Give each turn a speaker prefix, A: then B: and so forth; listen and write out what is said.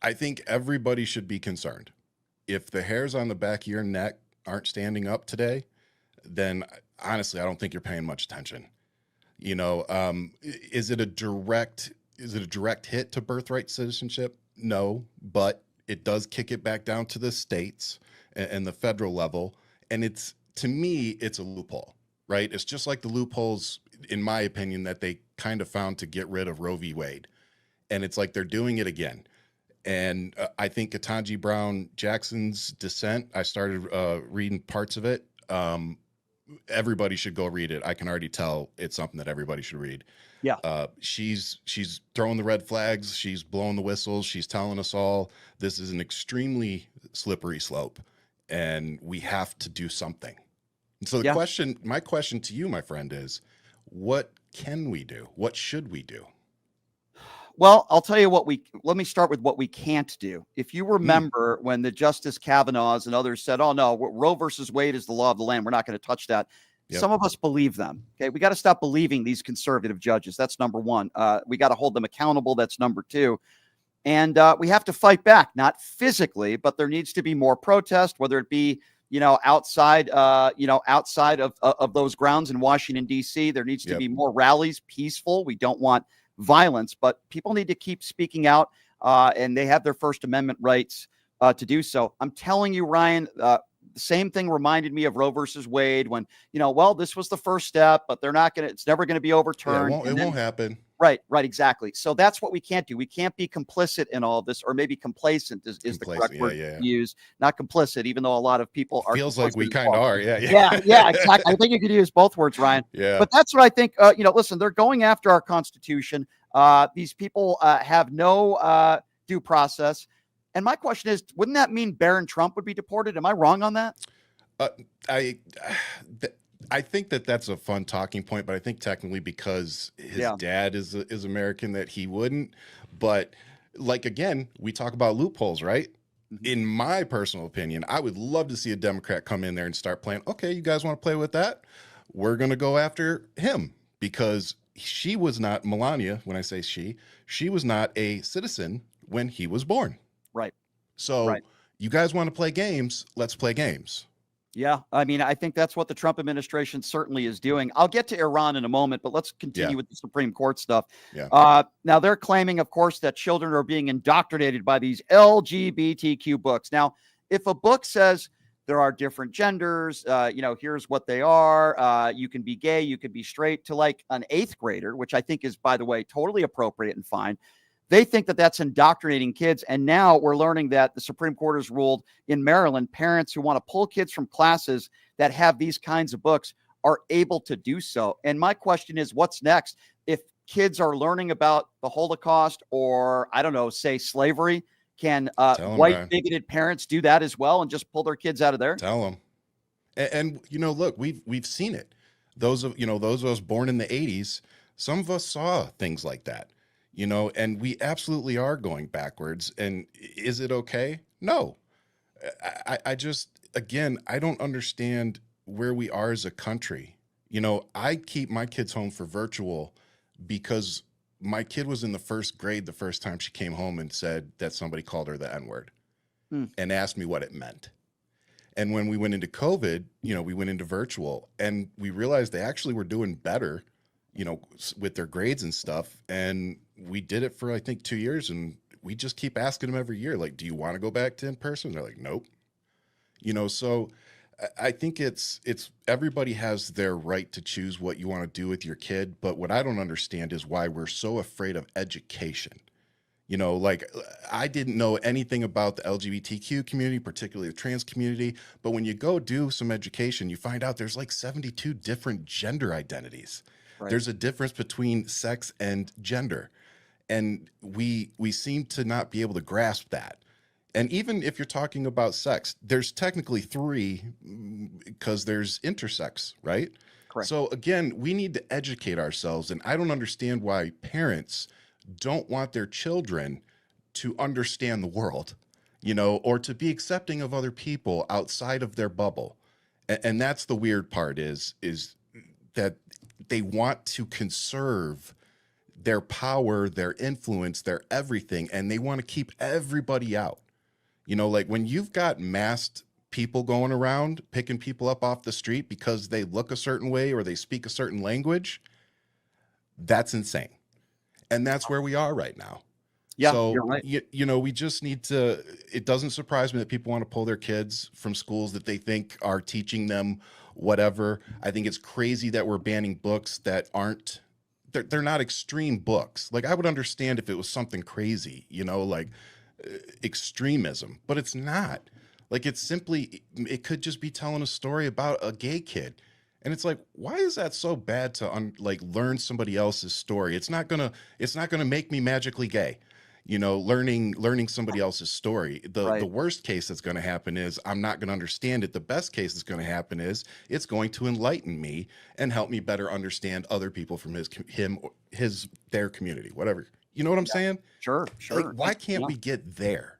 A: I think everybody should be concerned. If the hairs on the back of your neck aren't standing up today, then honestly, I don't think you're paying much attention. Is it a direct hit to birthright citizenship? No, but it does kick it back down to the states and the federal level. And to me, it's a loophole, right? It's just like the loopholes, in my opinion, that they kind of found to get rid of Roe v. Wade. And it's like they're doing it again. And I think Ketanji Brown Jackson's dissent, I started reading parts of it. Everybody should go read it. I can already tell it's something that everybody should read.
B: Yeah.
A: She's throwing the red flags. She's blowing the whistles. She's telling us all this is an extremely slippery slope, and we have to do something. And so my question to you, my friend, is what can we do? What should we do?
B: Well, I'll tell you let me start with what we can't do. If you remember when the Justice Kavanaughs and others said, oh no, Roe versus Wade is the law of the land, we're not going to touch that. Yep. Some of us believe them. Okay. We got to stop believing these conservative judges. That's number one. We got to hold them accountable. That's number two. And we have to fight back, not physically, but there needs to be more protest, whether it be, outside of those grounds in Washington, D.C. There needs to be more rallies, peaceful. We don't want violence, but people need to keep speaking out, and they have their First Amendment rights to do so. I'm telling you, Ryan, the same thing reminded me of Roe versus Wade when, this was the first step, but it's never going to be overturned.
A: Yeah, it won't happen.
B: Right, exactly. So that's what we can't do. We can't be complicit in all of this, or maybe complacent is the correct word to use, not complicit, even though a lot of people are.
A: Feels like we kind of are. Yeah,
B: exactly. I think you could use both words, Ryan.
A: Yeah.
B: But that's what I think. Listen, they're going after our Constitution. These people have no due process. And my question is, wouldn't that mean Barron Trump would be deported? Am I wrong on that?
A: I think that's a fun talking point, but I think technically because his dad is American that he wouldn't. But again, we talk about loopholes, right? Mm-hmm. In my personal opinion, I would love to see a Democrat come in there and start playing, okay, you guys want to play with that? We're going to go after him because she was not, Melania, when I say she was not a citizen when he was born.
B: Right.
A: So you guys want to play games? Let's play games.
B: Yeah, I mean, I think that's what the Trump administration certainly is doing. I'll get to Iran in a moment, but let's continue with the Supreme Court stuff.
A: Yeah.
B: Now, they're claiming, of course, that children are being indoctrinated by these LGBTQ books. Now, if a book says there are different genders, here's what they are, you can be gay, you can be straight, to like an 8th grader, which I think is, by the way, totally appropriate and fine. They think that that's indoctrinating kids. And now we're learning that the Supreme Court has ruled in Maryland, parents who want to pull kids from classes that have these kinds of books are able to do so. And my question is, what's next? If kids are learning about the Holocaust or, I don't know, say slavery, can white bigoted parents do that as well and just pull their kids out of there?
A: Tell them. And look, we've seen it. Those of us born in the 80s, some of us saw things like that. And we absolutely are going backwards. And is it okay? No. I just, again, I don't understand where we are as a country. I keep my kids home for virtual because my kid was in the 1st grade the first time she came home and said that somebody called her the N-word and asked me what it meant. And when we went into COVID, we went into virtual and we realized they actually were doing better, with their grades and stuff. And we did it for, I think, 2 years. And we just keep asking them every year, like, do you want to go back to in person? They're like, nope. So I think it's everybody has their right to choose what you want to do with your kid. But what I don't understand is why we're so afraid of education. I didn't know anything about the LGBTQ community, particularly the trans community. But when you go do some education, you find out there's like 72 different gender identities. Right. There's a difference between sex and gender. And we seem to not be able to grasp that. And even if you're talking about sex, there's technically 3 because there's intersex, right?
B: Correct.
A: So again, we need to educate ourselves. And I don't understand why parents don't want their children to understand the world, or to be accepting of other people outside of their bubble. And that's the weird part is that they want to conserve their power, their influence, their everything, and they want to keep everybody out. Like when you've got masked people going around picking people up off the street because they look a certain way or they speak a certain language, that's insane. And that's where we are right now.
B: Yeah,
A: So,
B: you're right.
A: we just need to, it doesn't surprise me that people want to pull their kids from schools that they think are teaching them whatever. I think it's crazy that we're banning books that aren't, they're not extreme books. Like I would understand if it was something crazy, like extremism, but it's not. Like it's simply, it could just be telling a story about a gay kid. And it's like, why is that so bad to like learn somebody else's story? It's not gonna make me magically gay. Learning somebody else's story. The
B: Right.
A: worst case that's going to happen is I'm not going to understand it. The best case that's going to happen is it's going to enlighten me and help me better understand other people from their community, whatever. You know what I'm saying?
B: Sure,
A: Like,
B: sure.
A: why
B: Just
A: can't
B: yeah.
A: we get there?